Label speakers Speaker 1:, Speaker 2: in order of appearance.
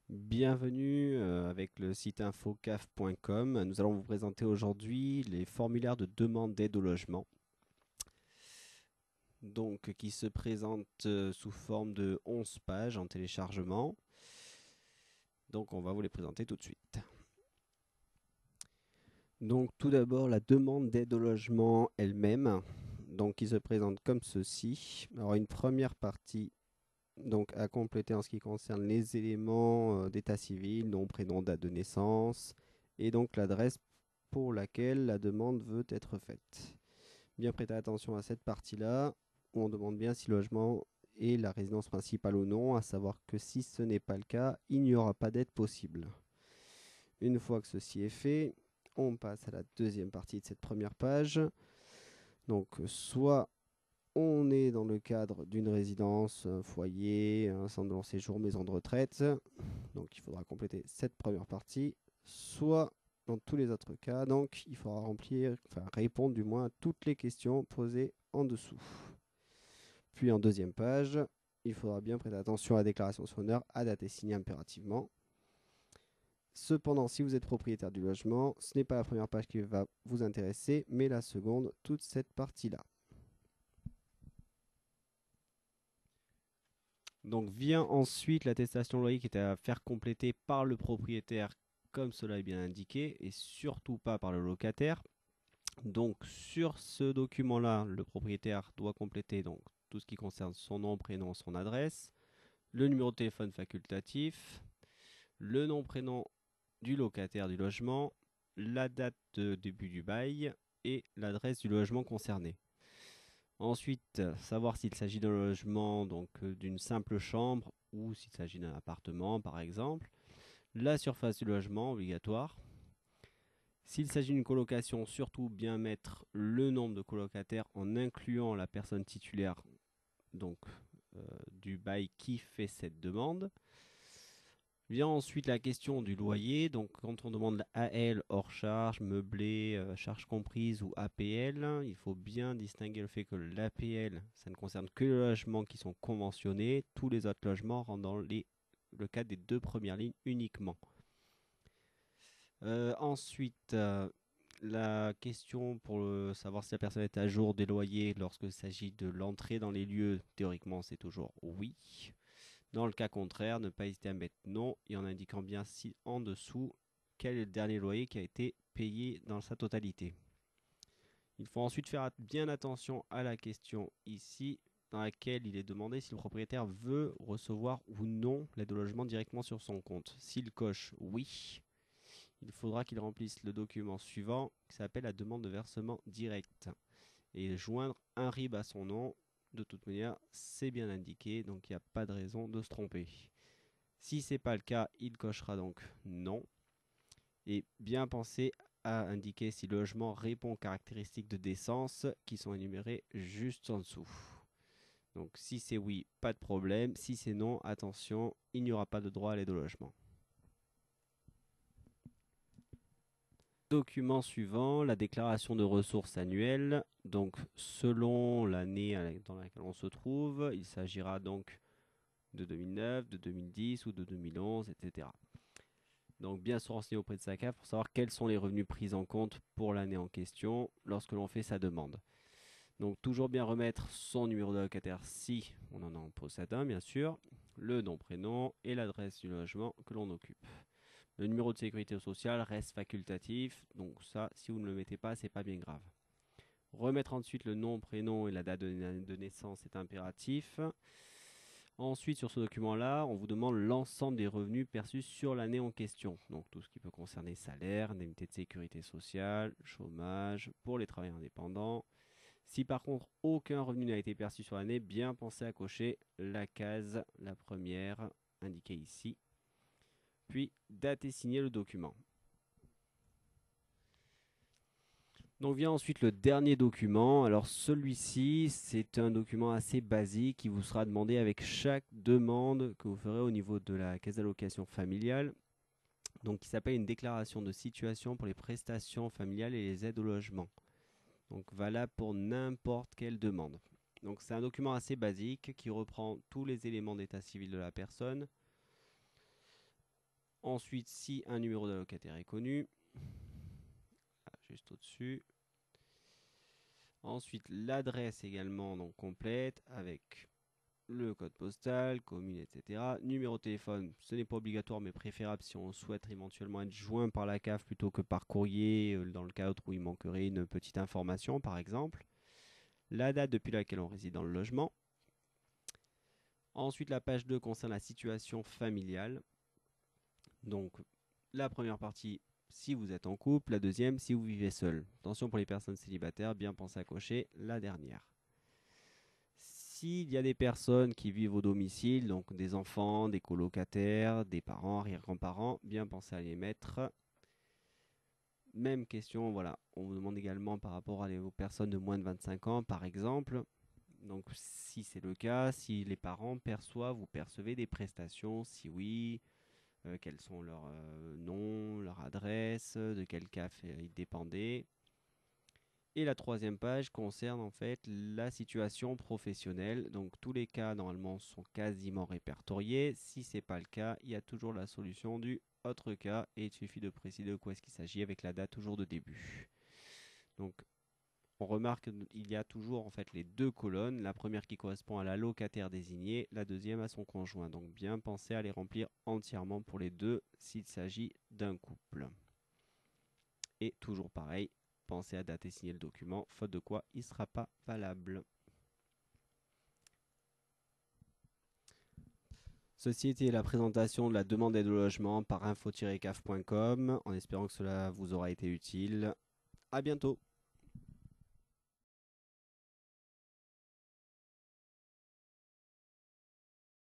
Speaker 1: Bienvenue avec le site infocaf.com. Nous allons vous présenter aujourd'hui les formulaires de demande d'aide au logement, donc qui se présentent sous forme de 11 pages en téléchargement. Donc on va vous les présenter tout de suite. Donc tout d'abord la demande d'aide au logement elle-même, donc qui se présente comme ceci. Alors une première partie donc à compléter en ce qui concerne les éléments d'état civil, nom, prénom, date de naissance et donc l'adresse pour laquelle la demande veut être faite. Bien prêter attention à cette partie-là où on demande bien si le logement est la résidence principale ou non, à savoir que si ce n'est pas le cas, il n'y aura pas d'aide possible. Une fois que ceci est fait, on passe à la deuxième partie de cette première page. Donc soit on est dans le cadre d'une résidence, un foyer, un centre de long séjour, maison de retraite. Donc il faudra compléter cette première partie. Soit dans tous les autres cas, donc il faudra répondre du moins à toutes les questions posées en dessous. Puis en deuxième page, il faudra bien prêter attention à la déclaration sur honneur à date et signée impérativement. Cependant, si vous êtes propriétaire du logement, ce n'est pas la première page qui va vous intéresser, mais la seconde, toute cette partie-là. Donc vient ensuite l'attestation de loyer qui est à faire compléter par le propriétaire comme cela est bien indiqué et surtout pas par le locataire. Donc sur ce document-là, le propriétaire doit compléter donc tout ce qui concerne son nom, prénom, son adresse, le numéro de téléphone facultatif, le nom, prénom du locataire du logement, la date de début du bail et l'adresse du logement concerné. Ensuite, savoir s'il s'agit d'un logement, donc d'une simple chambre ou s'il s'agit d'un appartement par exemple. La surface du logement obligatoire. S'il s'agit d'une colocation, surtout bien mettre le nombre de colocataires en incluant la personne titulaire donc, du bail qui fait cette demande. Vient ensuite la question du loyer. Donc quand on demande AL hors charge, meublé, charge comprise ou APL, il faut bien distinguer le fait que l'APL, ça ne concerne que les logements qui sont conventionnés. Tous les autres logements rentrent dans le cadre des deux premières lignes uniquement. Ensuite, la question pour savoir si la personne est à jour des loyers lorsqu'il s'agit de l'entrée dans les lieux, théoriquement c'est toujours oui. Dans le cas contraire, ne pas hésiter à mettre non et en indiquant bien en dessous quel est le dernier loyer qui a été payé dans sa totalité. Il faut ensuite faire bien attention à la question ici dans laquelle il est demandé si le propriétaire veut recevoir ou non l'aide au logement directement sur son compte. S'il coche oui, il faudra qu'il remplisse le document suivant qui s'appelle la demande de versement direct et joindre un RIB à son nom. De toute manière, c'est bien indiqué, donc il n'y a pas de raison de se tromper. Si ce n'est pas le cas, il cochera donc non. Et bien penser à indiquer si le logement répond aux caractéristiques de décence qui sont énumérées juste en dessous. Donc si c'est oui, pas de problème. Si c'est non, attention, il n'y aura pas de droit à l'aide au logement. Document suivant, la déclaration de ressources annuelles. Donc selon l'année dans laquelle on se trouve, il s'agira donc de 2009, de 2010 ou de 2011, etc. Donc bien se renseigner auprès de sa CAF pour savoir quels sont les revenus pris en compte pour l'année en question lorsque l'on fait sa demande. Donc toujours bien remettre son numéro de locataire si on en possède un bien sûr, le nom, prénom et l'adresse du logement que l'on occupe. Le numéro de sécurité sociale reste facultatif, donc ça, si vous ne le mettez pas, c'est pas bien grave. Remettre ensuite le nom, prénom et la date de naissance est impératif. Ensuite, sur ce document-là, on vous demande l'ensemble des revenus perçus sur l'année en question. Donc tout ce qui peut concerner salaire, indemnité de sécurité sociale, chômage, pour les travailleurs indépendants. Si par contre aucun revenu n'a été perçu sur l'année, bien pensez à cocher la case, la première, indiquée ici. Puis dater et signer le document. Donc vient ensuite le dernier document. Alors celui-ci, c'est un document assez basique qui vous sera demandé avec chaque demande que vous ferez au niveau de la caisse d'allocation familiale. Donc qui s'appelle une déclaration de situation pour les prestations familiales et les aides au logement. Donc valable pour n'importe quelle demande. Donc c'est un document assez basique qui reprend tous les éléments d'état civil de la personne, Ensuite, si un numéro d'allocataire est connu, juste au-dessus. Ensuite, l'adresse également donc complète avec le code postal, commune, etc. Numéro de téléphone, ce n'est pas obligatoire mais préférable si on souhaite éventuellement être joint par la CAF plutôt que par courrier dans le cas où il manquerait une petite information par exemple. La date depuis laquelle on réside dans le logement. Ensuite, la page 2 concerne la situation familiale. Donc, la première partie, si vous êtes en couple. La deuxième, si vous vivez seul. Attention pour les personnes célibataires, bien penser à cocher la dernière. S'il y a des personnes qui vivent au domicile, donc des enfants, des colocataires, des parents, arrière-grands-parents, bien penser à les mettre. Même question, voilà. On vous demande également par rapport aux personnes de moins de 25 ans, par exemple. Donc, si c'est le cas, si les parents perçoivent ou percevez des prestations, si oui, quels sont leurs noms, leur adresse, de quel CAF ils dépendaient. Et la troisième page concerne en fait la situation professionnelle. Donc, tous les cas normalement sont quasiment répertoriés. Si ce n'est pas le cas, il y a toujours la solution du autre cas et il suffit de préciser de quoi est-ce qu'il s'agit avec la date toujours de début. Donc, on remarque qu'il y a toujours en fait les deux colonnes, la première qui correspond à la locataire désignée, la deuxième à son conjoint. Donc bien penser à les remplir entièrement pour les deux s'il s'agit d'un couple. Et toujours pareil, pensez à dater et signer le document, faute de quoi il ne sera pas valable. Ceci était la présentation de la demande d'aide au logement par info-caf.com, en espérant que cela vous aura été utile. À bientôt.